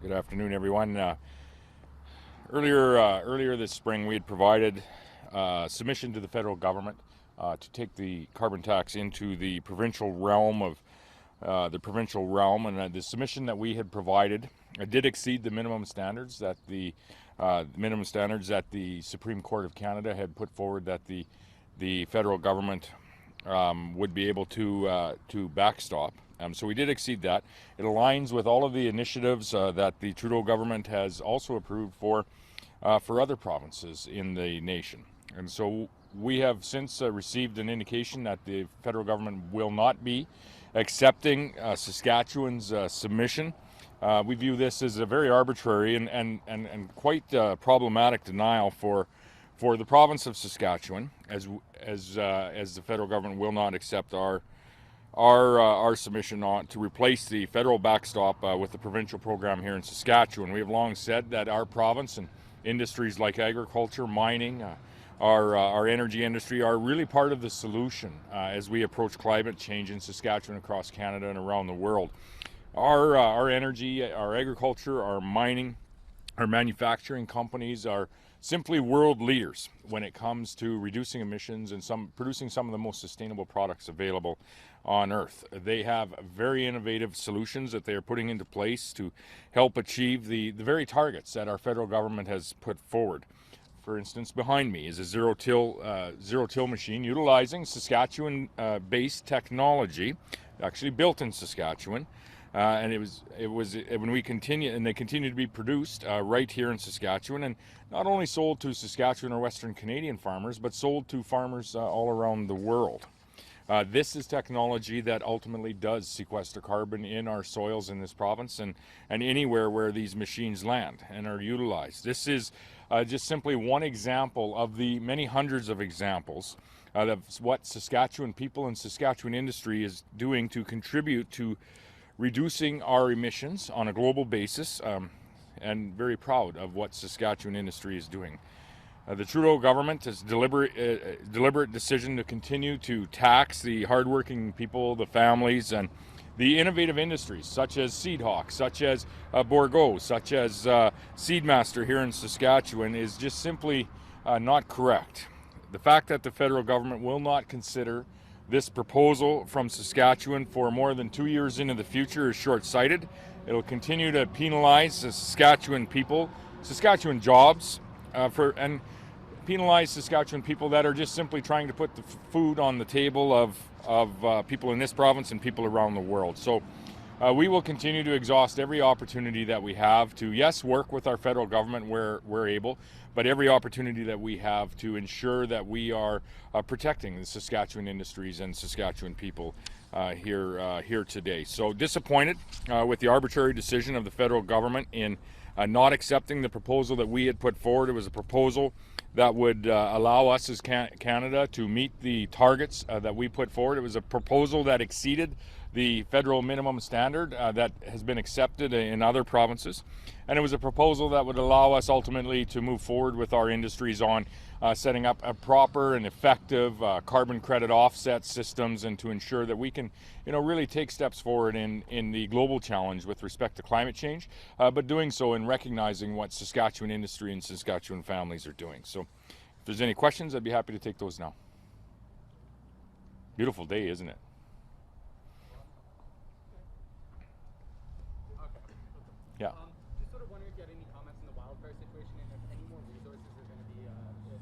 Good afternoon, everyone. Earlier this spring, we had provided submission to the federal government to take the carbon tax into the provincial realm and the submission that we had provided did exceed the minimum standards that the Supreme Court of Canada had put forward that the federal government would be able to backstop. So we did exceed that. It aligns with all of the initiatives that the Trudeau government has also approved for other provinces in the nation. And so we have since received an indication that the federal government will not be accepting Saskatchewan's submission. We view this as a very arbitrary and quite problematic denial for the province of Saskatchewan, as the federal government will not accept our submission on to replace the federal backstop with the provincial program here in Saskatchewan. We have long said that our province and industries like agriculture, mining, our energy industry are really part of the solution as we approach climate change in Saskatchewan, across Canada, and around the world. Our energy, our agriculture, our mining, our manufacturing companies are simply world leaders when it comes to reducing emissions and producing some of the most sustainable products available on Earth. They have very innovative solutions that they are putting into place to help achieve the very targets that our federal government has put forward. For instance, behind me is a zero-till machine utilizing Saskatchewan-based technology, actually built in Saskatchewan. And they continue to be produced right here in Saskatchewan, and not only sold to Saskatchewan or Western Canadian farmers, but sold to farmers all around the world. This is technology that ultimately does sequester carbon in our soils in this province and anywhere where these machines land and are utilized. This is just simply one example of the many hundreds of examples of what Saskatchewan people and Saskatchewan industry is doing to contribute to reducing our emissions on a global basis, and very proud of what Saskatchewan industry is doing. The Trudeau government has deliberate decision to continue to tax the hardworking people, the families, and the innovative industries such as Seedhawk, such as Bourgault, such as Seedmaster here in Saskatchewan is just simply not correct. The fact that the federal government will not consider this proposal from Saskatchewan for more than 2 years into the future is short-sighted. It'll continue to penalize the Saskatchewan people, Saskatchewan jobs, and penalize Saskatchewan people that are just simply trying to put the food on the table of people in this province and people around the world. So we will continue to exhaust every opportunity that we have to, yes, work with our federal government where we're able, but every opportunity that we have to ensure that we are protecting the Saskatchewan industries and Saskatchewan people here today. So disappointed with the arbitrary decision of the federal government in not accepting the proposal that we had put forward. It was a proposal that would allow us as Canada to meet the targets that we put forward. It was a proposal that exceeded the federal minimum standard that has been accepted in other provinces. And it was a proposal that would allow us ultimately to move forward with our industries on setting up a proper and effective carbon credit offset systems, and to ensure that we can really take steps forward in the global challenge with respect to climate change, but doing so in recognizing what Saskatchewan industry and Saskatchewan families are doing. So if there's any questions, I'd be happy to take those now. Beautiful day, isn't it? Yeah. Just sort of wondering if you had any comments on the wildfire situation and if any more resources are going to be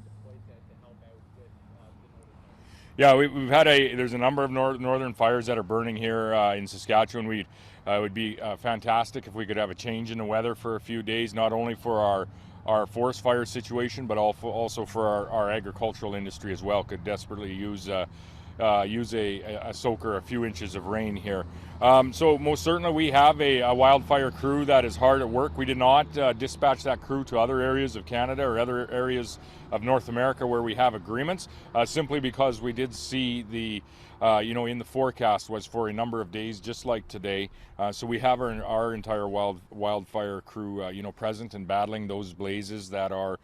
deployed to help out with the northern. Yeah, we've had there's a number of northern fires that are burning here in Saskatchewan. It would be fantastic if we could have a change in the weather for a few days, not only for our forest fire situation, but also for our agricultural industry as well. Could desperately use a soaker, a few inches of rain here. So most certainly we have a wildfire crew that is hard at work. We did not dispatch that crew to other areas of Canada or other areas of North America where we have agreements, simply because we did see the in the forecast was for a number of days just like today. So we have our entire wildfire crew present and battling those blazes that are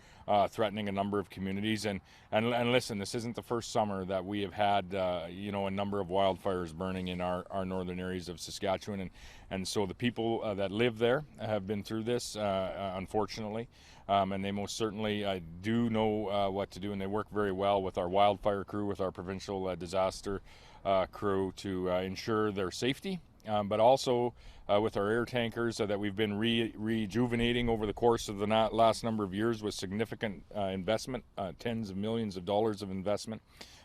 threatening a number of communities. And listen, this isn't the first summer that we have had a number of wildfires burning in our northern areas communities of Saskatchewan, and so the people that live there have been through this, unfortunately, and they most certainly do know what to do, and they work very well with our wildfire crew, with our provincial disaster crew to ensure their safety, but also with our air tankers that we've been rejuvenating over the course of the last number of years with significant investment, tens of millions of dollars of investment.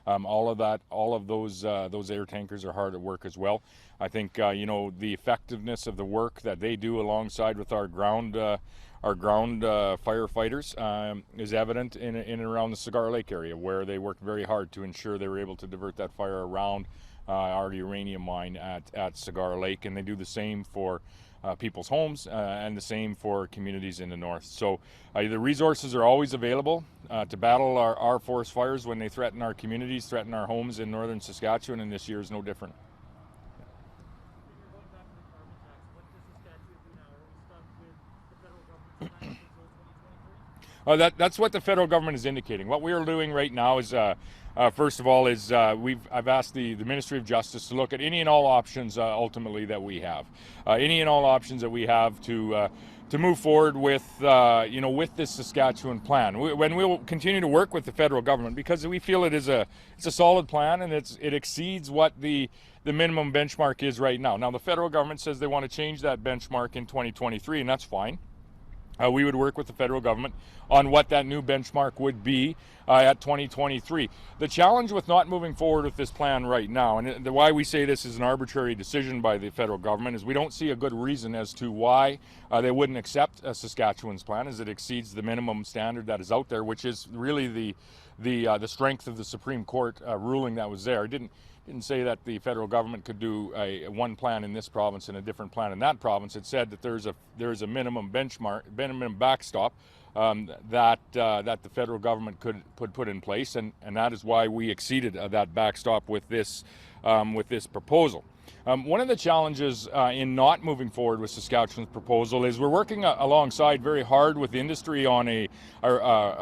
All of those air tankers are hard at work as well. I think the effectiveness of the work that they do alongside with our ground firefighters is evident in and around the Cigar Lake area, where they worked very hard to ensure they were able to divert that fire around our uranium mine at Cigar Lake, and they do the same for people's homes and the same for communities in the north. So the resources are always available to battle our forest fires when they threaten our communities, threaten our homes in northern Saskatchewan, and this year is no different. That's what the federal government is indicating. What we are doing right now is, first of all, I've asked the Ministry of Justice to look at any and all options ultimately that we have, any and all options that we have to move forward with with this Saskatchewan plan. When we'll continue to work with the federal government, because we feel it's a solid plan, and it exceeds what the minimum benchmark is right now. Now the federal government says they want to change that benchmark in 2023, and that's fine. We would work with the federal government on what that new benchmark would be at 2023. The challenge with not moving forward with this plan right now, and why we say this is an arbitrary decision by the federal government, is we don't see a good reason as to why they wouldn't accept Saskatchewan's plan, as it exceeds the minimum standard that is out there, which is really the strength of the Supreme Court ruling that was there. It didn't say that the federal government could do one plan in this province and a different plan in that province. It said that there's a minimum benchmark, minimum backstop that the federal government could put in place, and that is why we exceeded that backstop with this proposal. One of the challenges in not moving forward with Saskatchewan's proposal is we're working alongside very hard with industry on a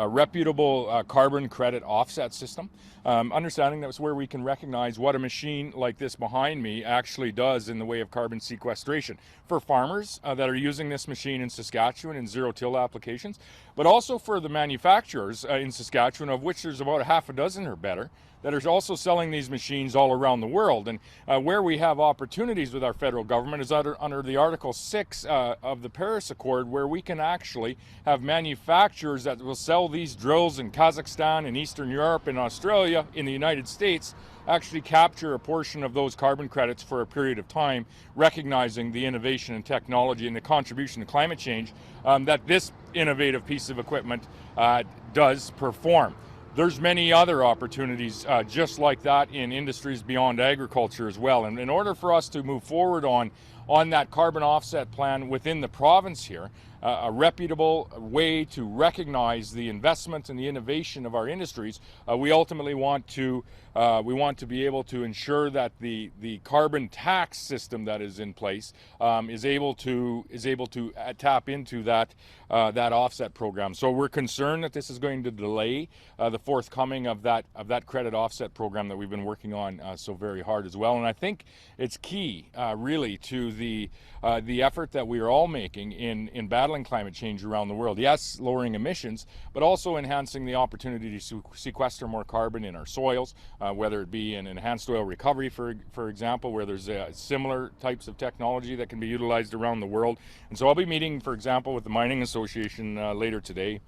reputable carbon credit offset system. Understanding that's where we can recognize what a machine like this behind me actually does in the way of carbon sequestration for farmers that are using this machine in Saskatchewan in zero-till applications, but also for the manufacturers in Saskatchewan, of which there's about a half a dozen or better, that are also selling these machines all around the world. And where we have opportunities with our federal government is under the Article 6 of the Paris Accord, where we can actually have manufacturers that will sell these drills in Kazakhstan, in Eastern Europe, in Australia, in the United States, actually capture a portion of those carbon credits for a period of time, recognizing the innovation and technology and the contribution to climate change that this innovative piece of equipment does perform. There's many other opportunities just like that in industries beyond agriculture as well. And in order for us to move forward on that carbon offset plan within the province here, a reputable way to recognize the investment and the innovation of our industries, we ultimately want to be able to ensure that the carbon tax system that is in place is able to tap into that offset program. So we're concerned that this is going to delay the forthcoming of that credit offset program that we've been working on so very hard as well. And I think it's key really to the effort that we are all making in battling climate change around the world. Yes, lowering emissions, but also enhancing the opportunity to sequester more carbon in our soils, whether it be in enhanced oil recovery, for example, where there's similar types of technology that can be utilized around the world. And so I'll be meeting, for example, with the Mining Association later today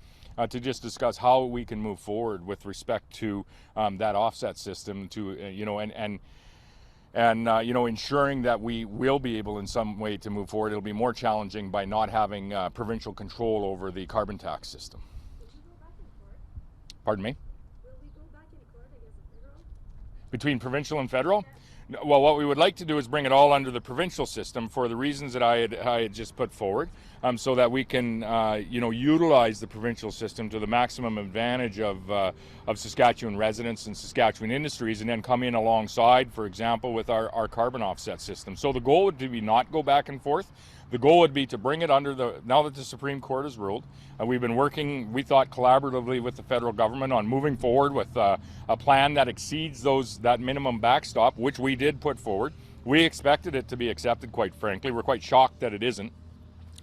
to just discuss how we can move forward with respect to that offset system, to ensuring that we will be able in some way to move forward. It'll be more challenging by not having provincial control over the carbon tax system. Will you go back in court? Pardon me? Will we go back in court against the federal? Between provincial and federal? Well, what we would like to do is bring it all under the provincial system for the reasons that I had just put forward, so that we can, utilize the provincial system to the maximum advantage of Saskatchewan residents and Saskatchewan industries, and then come in alongside, for example, with our carbon offset system. So the goal would be not go back and forth. The goal would be to bring it under now that the Supreme Court has ruled. We've been working, we thought, collaboratively with the federal government on moving forward with a plan that exceeds that minimum backstop, which we did put forward. We expected it to be accepted, quite frankly. We're quite shocked that it isn't,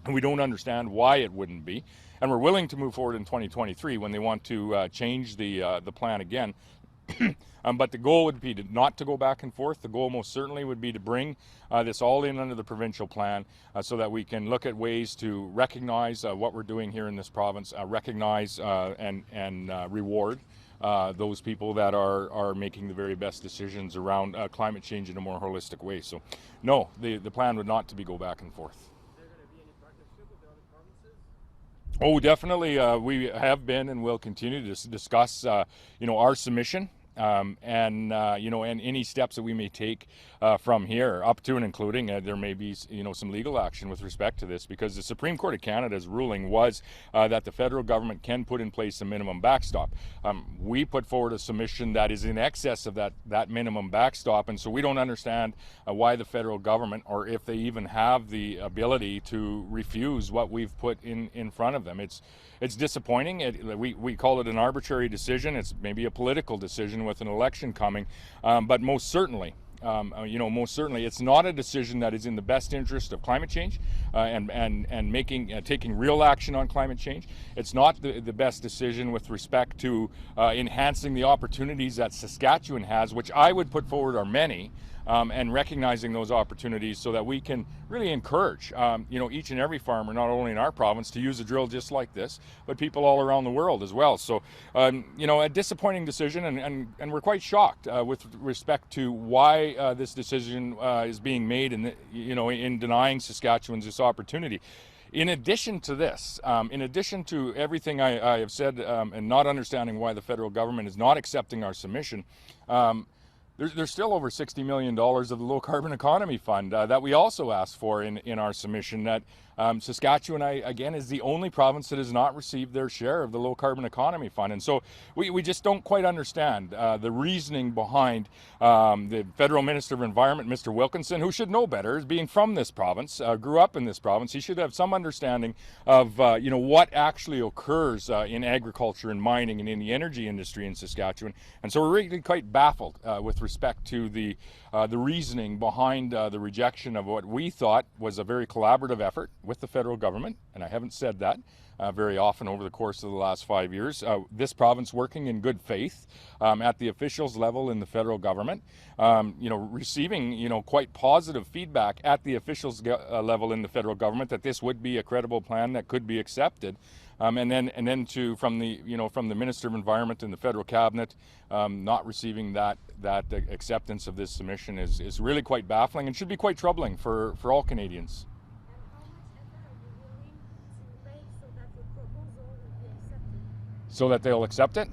and we don't understand why it wouldn't be. And we're willing to move forward in 2023 when they want to change the plan again. But the goal would be not to go back and forth. The goal most certainly would be to bring this all in under the provincial plan so that we can look at ways to recognize what we're doing here in this province, recognize and reward those people that are making the very best decisions around climate change in a more holistic way. So no, the plan would not to be go back and forth. Is there going to be any partnership with the other provinces? Oh, definitely. We have been and will continue to discuss, our submission and any steps that we may take from here, up to and including there may be, some legal action with respect to this, because the Supreme Court of Canada's ruling was that the federal government can put in place a minimum backstop. We put forward a submission that is in excess of that minimum backstop, and so we don't understand why the federal government, or if they even have the ability to refuse what we've put in front of them. It's disappointing. We call it an arbitrary decision. It's maybe a political decision with an election coming, but most certainly, it's not a decision that is in the best interest of climate change and taking real action on climate change. It's not the best decision with respect to enhancing the opportunities that Saskatchewan has, which I would put forward are many. And recognizing those opportunities so that we can really encourage, each and every farmer, not only in our province, to use a drill just like this, but people all around the world as well. So, a disappointing decision, and we're quite shocked with respect to why this decision is being made, in denying Saskatchewans this opportunity. In addition to this, in addition to everything I have said, and not understanding why the federal government is not accepting our submission, there's still over $60 million of the Low Carbon Economy Fund that we also asked for in our submission. That Saskatchewan, again, is the only province that has not received their share of the Low Carbon Economy Fund. And so we just don't quite understand the reasoning behind the Federal Minister of Environment, Mr. Wilkinson, who should know better, being from this province, grew up in this province. He should have some understanding of what actually occurs in agriculture and mining and in the energy industry in Saskatchewan. And so we're really quite baffled with respect to the reasoning behind the rejection of what we thought was a very collaborative effort with the federal government, and I haven't said that very often over the course of the last 5 years. This province working in good faith at the officials level in the federal government, receiving quite positive feedback at the officials level in the federal government that this would be a credible plan that could be accepted. And then from the Minister of Environment and the federal cabinet, not receiving that acceptance of this submission is really quite baffling and should be quite troubling for all Canadians. So that they'll accept it?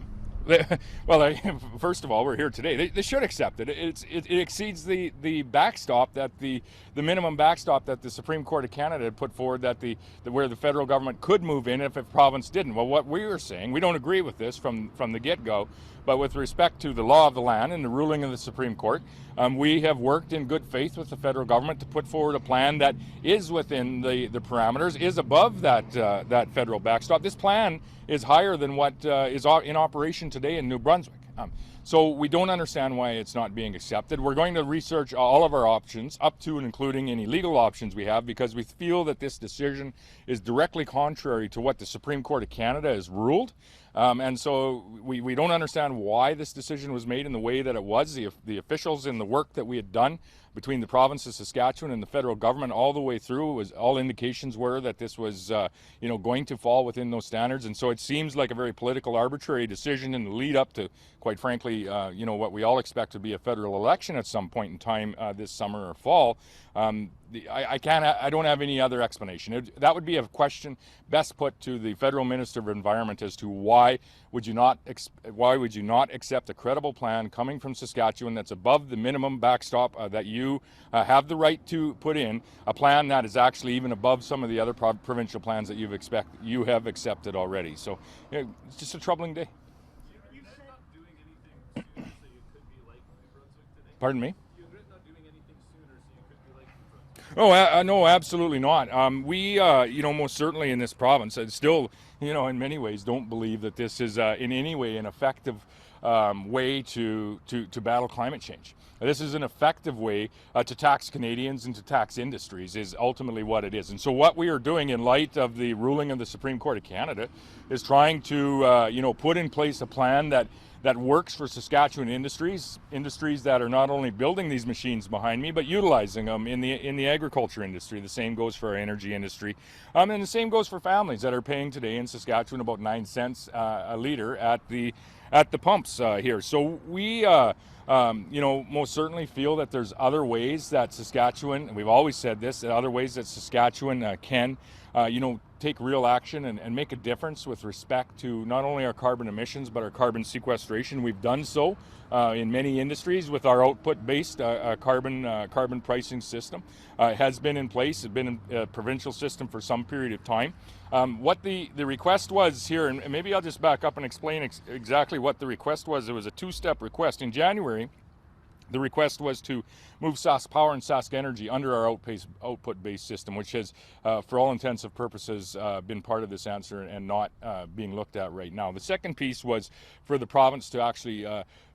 Well, first of all, we're here today. They should accept it. It exceeds the backstop that the minimum backstop that the Supreme Court of Canada had put forward where the federal government could move in if a province didn't. Well, what we were saying, we don't agree with this from the get-go, but with respect to the law of the land and the ruling of the Supreme Court, we have worked in good faith with the federal government to put forward a plan that is within the parameters, is above that federal backstop. This plan is higher than what is in operation today in New Brunswick. So we don't understand why it's not being accepted. We're going to research all of our options, up to and including any legal options we have, because we feel that this decision is directly contrary to what the Supreme Court of Canada has ruled. And so we don't understand why this decision was made in the way that it was. The officials in the work that we had done between the province of Saskatchewan and the federal government all the way through, all indications were that this was going to fall within those standards. And so it seems like a very political, arbitrary decision in the lead up to, quite frankly, what we all expect to be a federal election at some point in time this summer or fall. I don't have any other explanation. That would be a question best put to the Federal Minister of Environment as to why would you not accept a credible plan coming from Saskatchewan that's above the minimum backstop that you have the right to put in, a plan that is actually even above some of the other provincial plans that you have accepted already. So it's just a troubling day. You've not doing anything sooner, so you could be like New Brunswick today? Pardon me? You've not doing anything sooner, so you could be like New Brunswick? Oh, no, absolutely not. We, most certainly in this province, still, in many ways don't believe that this is in any way an effective way to battle climate change. This is an effective way to tax Canadians and to tax industries is ultimately what it is. And so what we are doing in light of the ruling of the Supreme Court of Canada is trying to put in place a plan that works for Saskatchewan industries that are not only building these machines behind me, but utilizing them in the agriculture industry. The same goes for our energy industry. And the same goes for families that are paying today in Saskatchewan about 9 cents a litre at the pumps here. So we most certainly feel that there's other ways that Saskatchewan, and we've always said this, that other ways that Saskatchewan can take real action and make a difference with respect to not only our carbon emissions but our carbon sequestration. We've done so in many industries with our output-based carbon pricing system. It has been in place. It's been a provincial system for some period of time. What the request was here, and maybe I'll just back up and explain exactly what the request was. It was a two-step request. In January, the request was to move Sask Power and Sask Energy under our output-based system, which has, for all intents and purposes, been part of this answer and not being looked at right now. The second piece was for the province to actually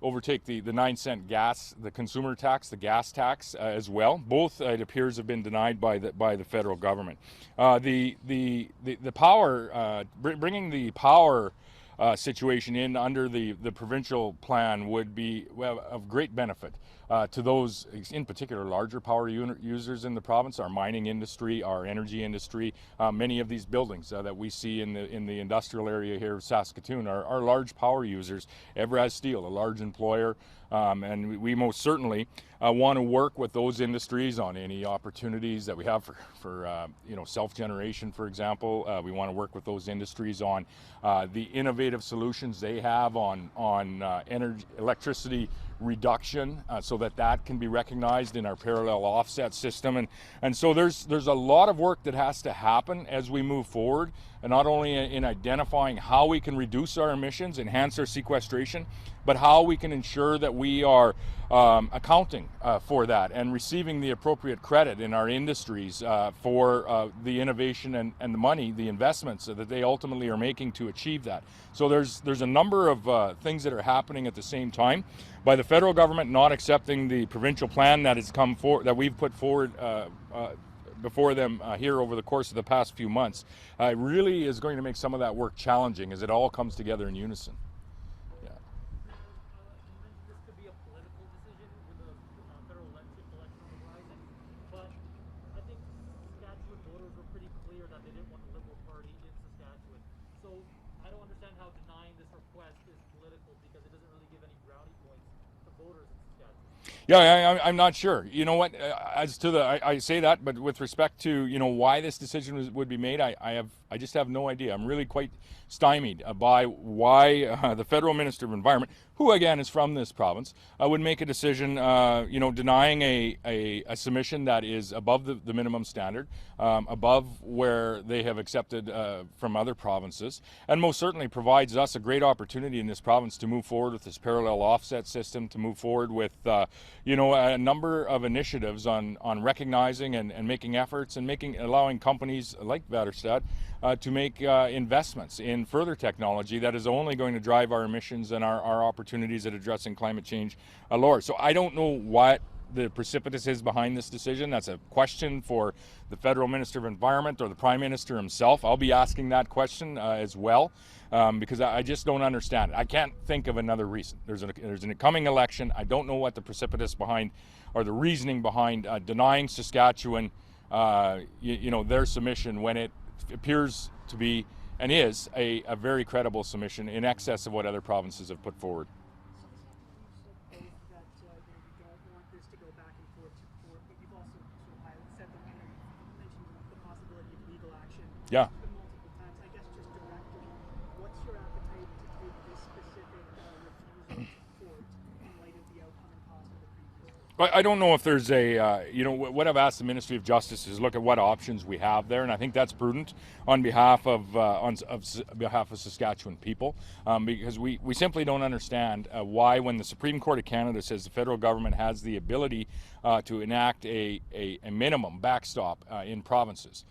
overtake the 9 cent gas, the consumer tax, the gas tax as well. Both, it appears, have been denied by the federal government. The power, bringing the power situation in under the provincial plan would be of great benefit to those, in particular, larger power users in the province, our mining industry, our energy industry. Many of these buildings that we see in the industrial area here of Saskatoon are large power users. Evraz Steel, a large employer, and we most certainly want to work with those industries on any opportunities that we have for self-generation, for example. We want to work with those industries on the innovative solutions they have on energy, electricity reduction, so that can be recognized in our parallel offset system. And so there's a lot of work that has to happen as we move forward, and not only in identifying how we can reduce our emissions, enhance our sequestration, but how we can ensure that we are accounting for that and receiving the appropriate credit in our industries for the innovation and the money, the investments that they ultimately are making to achieve that. So there's a number of things that are happening at the same time. By the federal government not accepting the provincial plan that has come forward, that we've put forward before them here over the course of the past few months, really is going to make some of that work challenging as it all comes together in unison. You mentioned this could be a political decision with the federal election on the horizon, but I think Saskatchewan voters were pretty clear that they didn't want the Liberal Party in Saskatchewan. So I don't understand how denying this request is political, because it doesn't really give any brownie points to voters in Saskatchewan. Yeah, I'm not sure. You know what? As to I say that, but with respect to why this decision would be made, I just have no idea. I'm really quite stymied by why the federal minister of environment, who again is from this province, would make a decision, denying a submission that is above the minimum standard, above where they have accepted from other provinces, and most certainly provides us a great opportunity in this province to move forward with this parallel offset system, to move forward with a number of initiatives on recognizing and making efforts and allowing companies like Waterstad to make investments in further technology that is only going to drive our emissions and our opportunities at addressing climate change lower. So I don't know what the precipitous is behind this decision. That's a question for the federal minister of environment or the prime minister himself. I'll be asking that question as well, because I just don't understand it. I can't think of another reason. There's an coming election. I don't know what the precipitous behind or the reasoning behind denying Saskatchewan their submission when it appears to be and is a very credible submission in excess of what other provinces have put forward. That you don't want this to go back and forth to court, but you've also said that you mentioned the possibility of legal action. Yeah. Multiple times. I guess just directly, what's your appetite to take this specific refusal to court in light of the outcome and cost of the previous? I don't know if there's what I've asked the Ministry of Justice is look at what options we have there, and I think that's prudent on behalf of Saskatchewan people, because we simply don't understand why, when the Supreme Court of Canada says the federal government has the ability to enact a minimum backstop in provinces,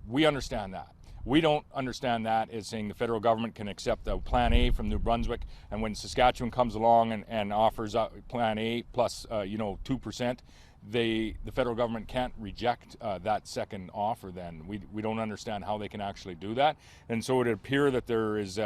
we understand that. We don't understand that as saying the federal government can accept a Plan A from New Brunswick, and when Saskatchewan comes along and offers Plan A plus 2%, the federal government can't reject that second offer. Then we don't understand how they can actually do that, and so it would appear that there is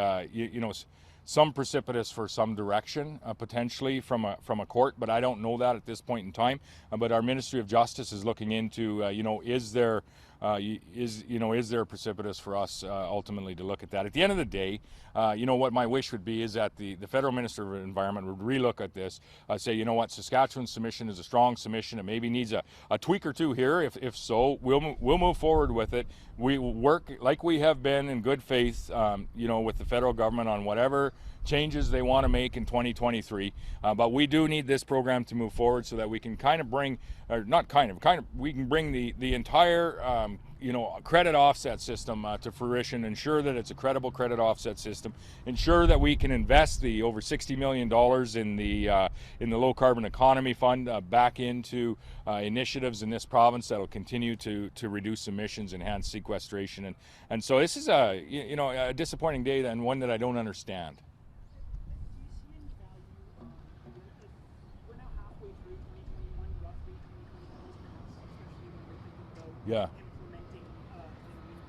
some precipitous for some direction potentially from a court, but I don't know that at this point in time. But our Ministry of Justice is looking into is there a precipitous for us ultimately to look at that. At the end of the day, what my wish would be is that the federal Minister of Environment would relook at this, say, you know what, Saskatchewan's submission is a strong submission. It maybe needs a tweak or two here. If so, we'll move forward with it. We work like we have been in good faith, with the federal government on whatever changes they want to make in 2023. But we do need this program to move forward so that we can we can bring the entire credit offset system to fruition, ensure that it's a credible credit offset system, ensure that we can invest the over $60 million in the low carbon economy fund back into initiatives in this province that will continue to reduce emissions, enhance sequestration, and so this is a disappointing day and one that I don't understand. Do you see any value? We're now halfway through 2021, roughly 2021 perhaps, especially when we're thinking about Yeah. implementing wind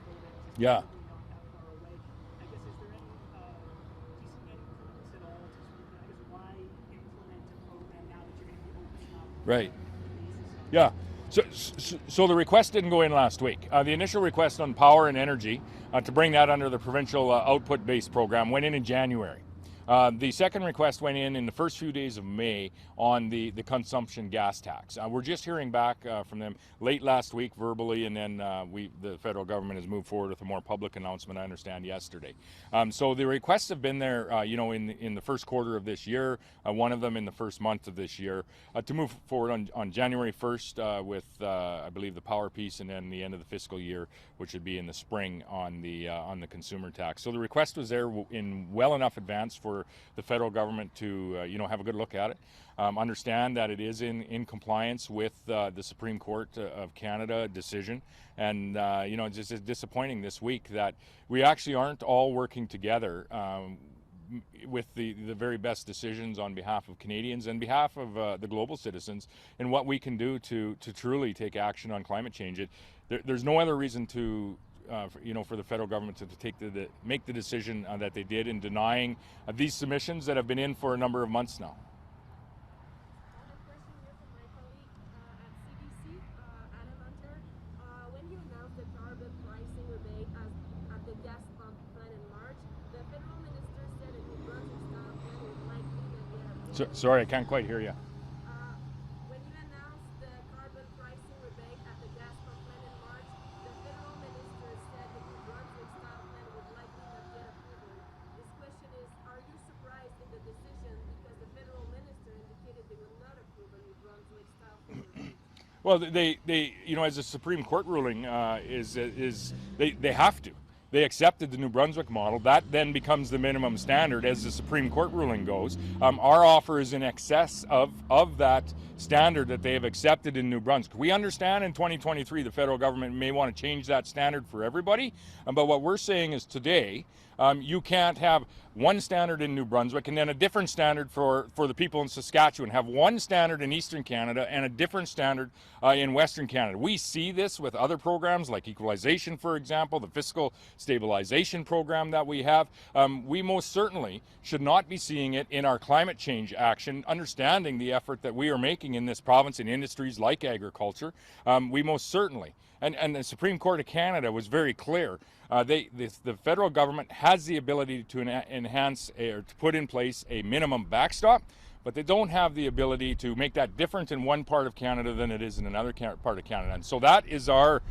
programs. Yeah. Probably not that far away. I guess is there any? Do you see any prudence at all to sort of, I guess, why implement a program now that you're going to be opening up? Right. Basis of Yeah. So the request didn't go in last week. The initial request on power and energy to bring that under the provincial output-based program went in January. The second request went in the first few days of May on the consumption gas tax. We're just hearing back from them late last week verbally, and then the federal government has moved forward with a more public announcement, I understand, yesterday. So the requests have been there, in the first quarter of this year, one of them in the first month of this year, to move forward on January 1st with, I believe, the power piece, and then the end of the fiscal year, which would be in the spring on the consumer tax. So the request was there in well enough advance for the federal government to have a good look at it, understand that it is in compliance with the Supreme Court of Canada decision, and it's just disappointing this week that we actually aren't all working together with the very best decisions on behalf of Canadians and behalf of the global citizens in what we can do to truly take action on climate change. There's no other reason for the federal government to make the decision that they did in denying these submissions that have been in for a number of months now. A question here from my colleague at CBC, Adam Hunter. When you announced the carbon pricing rebate at the gas pump plant in March, the federal minister said a New Brunswick style plan would likely not get approved. Sorry, I can't quite hear you. When you announced the carbon pricing rebate at the gas pump plant in March, the federal minister said the New Brunswick style plan would likely not get approval. This question is, are you surprised in the decision because the federal minister indicated they would not approve a New Brunswick style plan rebate? Well, they as a Supreme Court ruling they have to. They accepted the New Brunswick model. That then becomes the minimum standard as the Supreme Court ruling goes. Our offer is in excess of that standard that they have accepted in New Brunswick. We understand in 2023 the federal government may want to change that standard for everybody, but what we're saying is today you can't have one standard in New Brunswick and then a different standard for the people in Saskatchewan, have one standard in Eastern Canada and a different standard in Western Canada. We see this with other programs like equalization, for example, the fiscal stabilization program that we have. We most certainly should not be seeing it in our climate change action, understanding the effort that we are making in this province in industries like agriculture. We most certainly, and the Supreme Court of Canada was very clear. The federal government has the ability to enhance or to put in place a minimum backstop, but they don't have the ability to make that different in one part of Canada than it is in another part of Canada. And so that is our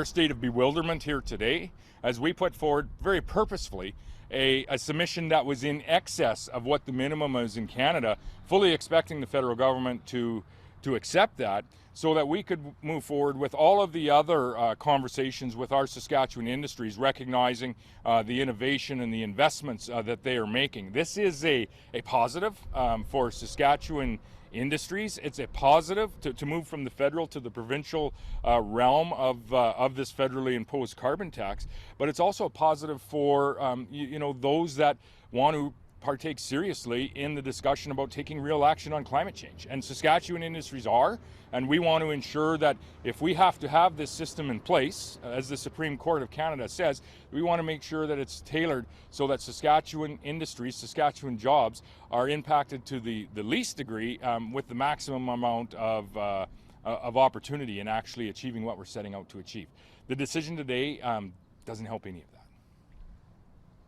state of bewilderment here today, as we put forward very purposefully a submission that was in excess of what the minimum is in Canada, fully expecting the federal government to accept that, so that we could move forward with all of the other conversations with our Saskatchewan industries, recognizing the innovation and the investments that they are making. This is a positive for Saskatchewan industries. It's a positive to move from the federal to the provincial realm of this federally imposed carbon tax, but it's also a positive for those that want to partake seriously in the discussion about taking real action on climate change. And Saskatchewan industries are, and we want to ensure that if we have to have this system in place, as the Supreme Court of Canada says, we want to make sure that it's tailored so that Saskatchewan industries, Saskatchewan jobs are impacted to the least degree with the maximum amount of opportunity in actually achieving what we're setting out to achieve. The decision today doesn't help any of that.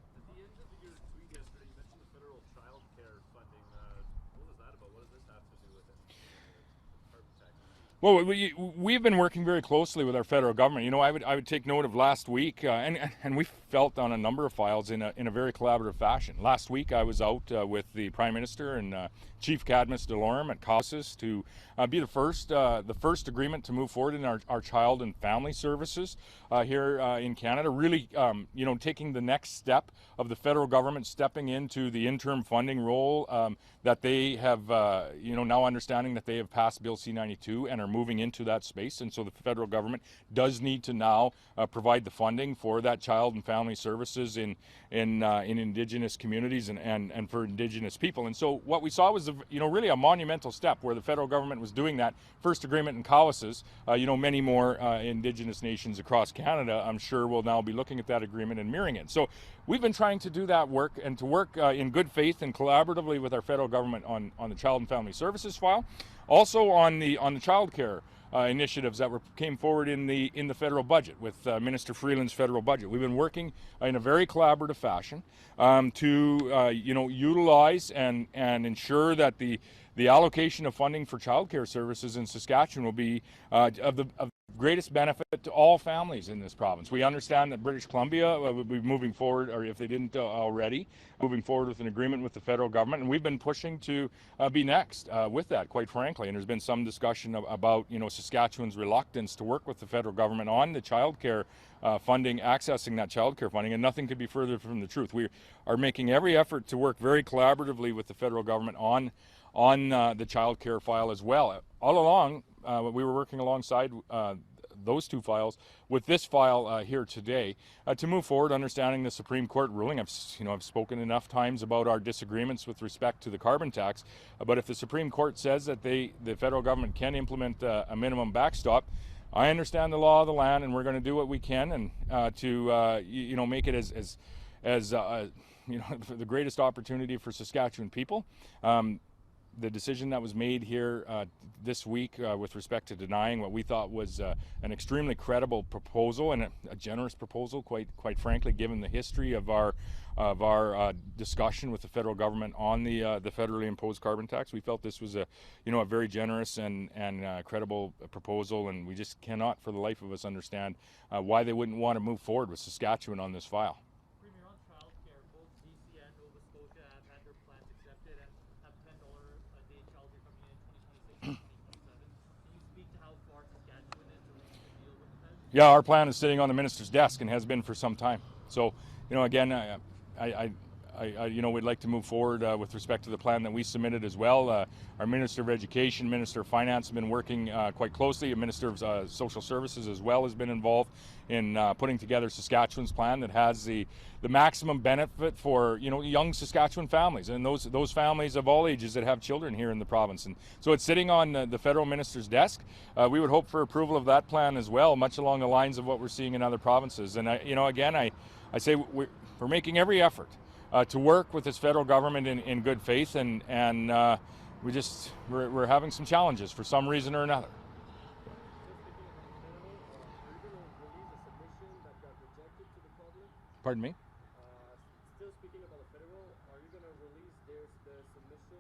At the end of your tweet yesterday, you mentioned the federal child care funding. What was that about? What does this have to do with it? Carbon tax? Well, we've been working very closely with our federal government. You know, I would take note of last week, and we felt on a number of files in a very collaborative fashion. Last week, I was out with the Prime Minister and Chief Cadmus DeLorme at COSIS to be the first agreement to move forward in our child and family services here in Canada. Really, taking the next step of the federal government stepping into the interim funding role that they have, now understanding that they have passed Bill C-92 and are moving into that space. And so the federal government does need to now provide the funding for that child and family services in Indigenous communities and for Indigenous people. And so what we saw was, really a monumental step where the federal government was doing that first agreement in COSIS. Many more Indigenous nations across Canada, I'm sure, will now be looking at that agreement and mirroring it. So we've been trying to do that work and to work in good faith and collaboratively with our federal government on the Child and Family Services file, also on the child care initiatives that came forward in the federal budget with Minister Freeland's federal budget. We've been working in a very collaborative fashion to utilize and ensure that the allocation of funding for child care services in Saskatchewan will be of greatest benefit to all families in this province. We understand that British Columbia will be moving forward, or if they didn't already, moving forward with an agreement with the federal government, and we've been pushing to be next with that, quite frankly. And there's been some discussion about Saskatchewan's reluctance to work with the federal government on the child care funding, accessing that child care funding, and nothing could be further from the truth. We are making every effort to work very collaboratively with the federal government on the child care file as well. All along, we were working alongside those two files with this file here today to move forward, understanding the Supreme Court ruling. I've spoken enough times about our disagreements with respect to the carbon tax, but if the Supreme Court says that the federal government can implement a minimum backstop, I understand the law of the land, and we're going to do what we can and to make it as the greatest opportunity for Saskatchewan people. The decision that was made here this week with respect to denying what we thought was an extremely credible proposal and a generous proposal, quite frankly, given the history of our discussion with the federal government on the federally imposed carbon tax. We felt this was a very generous and credible proposal, and we just cannot, for the life of us, understand why they wouldn't want to move forward with Saskatchewan on this file. Premier, on childcare, both BC and Nova Scotia have had their plans accepted and have $10 a day childcare coming in 2026 and 2027. Can you speak to how far Saskatchewan is to reach the deal with the Fed? Yeah, our plan is sitting on the minister's desk and has been for some time. So, again, we'd like to move forward with respect to the plan that we submitted as well. Our Minister of Education, Minister of Finance have been working quite closely. A Minister of Social Services as well has been involved in putting together Saskatchewan's plan that has the maximum benefit for young Saskatchewan families and those families of all ages that have children here in the province. And so it's sitting on the federal minister's desk. We would hope for approval of that plan as well, much along the lines of what we're seeing in other provinces. And I say we're making every effort to work with this federal government in good faith, and we're having some challenges for some reason or another. Pardon me? Still speaking about the federal, are you going to release the submission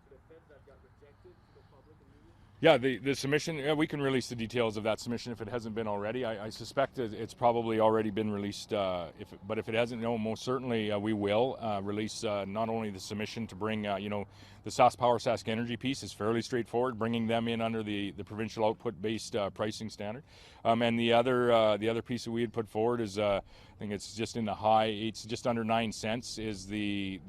to the Fed that got rejected to the public and media? Yeah, the submission, we can release the details of that submission if it hasn't been already. I suspect it's probably already been released, but if it hasn't, most certainly we will release not only the submission to bring, the Sask Power, Sask Energy piece is fairly straightforward, bringing them in under the provincial output-based pricing standard. And the other piece that we had put forward is, I think it's just in the high, it's just under 9 cents, is really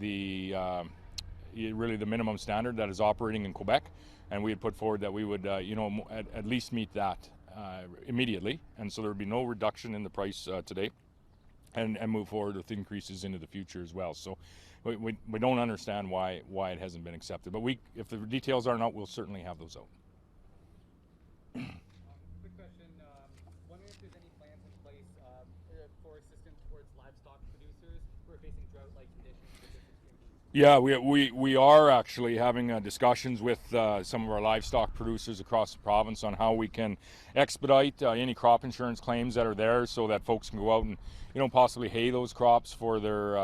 the minimum standard that is operating in Quebec. and we had put forward that we would, at least meet that immediately, and so there would be no reduction in the price today, and move forward with increases into the future as well. So we don't understand why it hasn't been accepted, but if the details aren't out, we'll certainly have those out. Quick question, wondering if there's any plans in place for assistance towards livestock producers who are facing drought-like conditions with this extreme heat? Yeah, we are actually having discussions with some of our livestock producers across the province on how we can expedite any crop insurance claims that are there, so that folks can go out and possibly hay those crops for their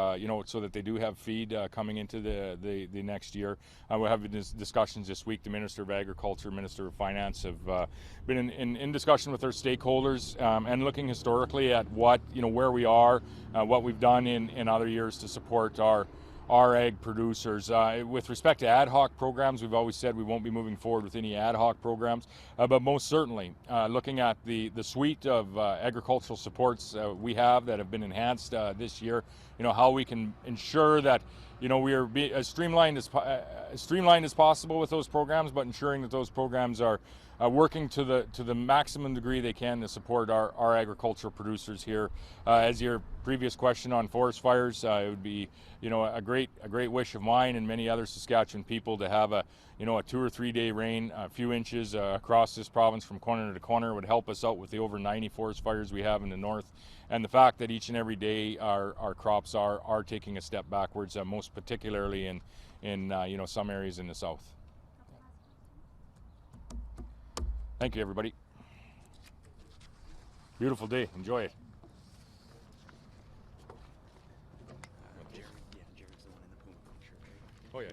so that they do have feed coming into the next year. We're having discussions this week. The Minister of Agriculture, Minister of Finance have been in discussion with our stakeholders and looking historically at what where we are, what we've done in other years to support our ag producers. With respect to ad hoc programs, we've always said we won't be moving forward with any ad hoc programs, but most certainly looking at the suite of agricultural supports we have that have been enhanced this year, how we can ensure that we are as streamlined as possible with those programs, but ensuring that those programs are working to the maximum degree they can to support our agricultural producers here. As your previous question on forest fires, it would be a great wish of mine and many other Saskatchewan people to have a 2 or 3 day rain, a few inches across this province from corner to corner would help us out with the over 90 forest fires we have in the north, and the fact that each and every day our crops are taking a step backwards, most particularly in some areas in the south. Thank you, everybody. Beautiful day. Enjoy it. Jared's the one in the Puma shirt, right? Oh yeah.